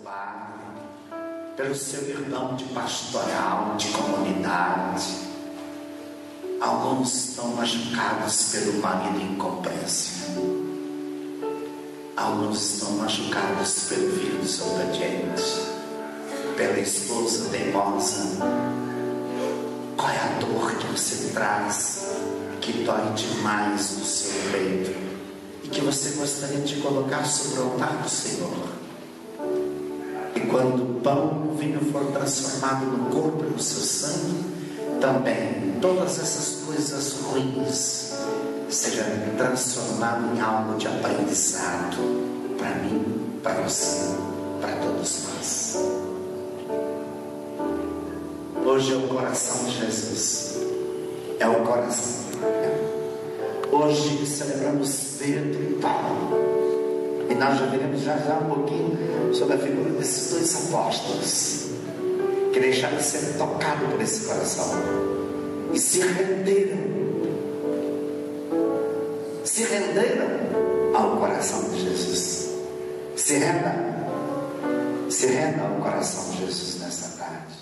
lar, pelo seu irmão de pastoral, de comunidade. Alguns estão machucados pelo marido incompreensível. Alguns estão machucados pelo filho desobediente, pela esposa teimosa. Qual é a dor que você traz, que dói demais no seu peito e que você gostaria de colocar sobre o altar do Senhor? E quando o pão e o vinho for transformado no corpo e no seu sangue, também todas essas coisas ruins sejam transformadas em algo de aprendizado para mim, para você, para todos nós. Hoje é o coração de Jesus, é o coração. Hoje celebramos Pedro e Paulo, e nós já veremos já um pouquinho sobre a figura desses dois apóstolos que deixaram de ser tocados por esse coração e se renderam ao coração de Jesus. Se renda ao coração de Jesus nessa tarde.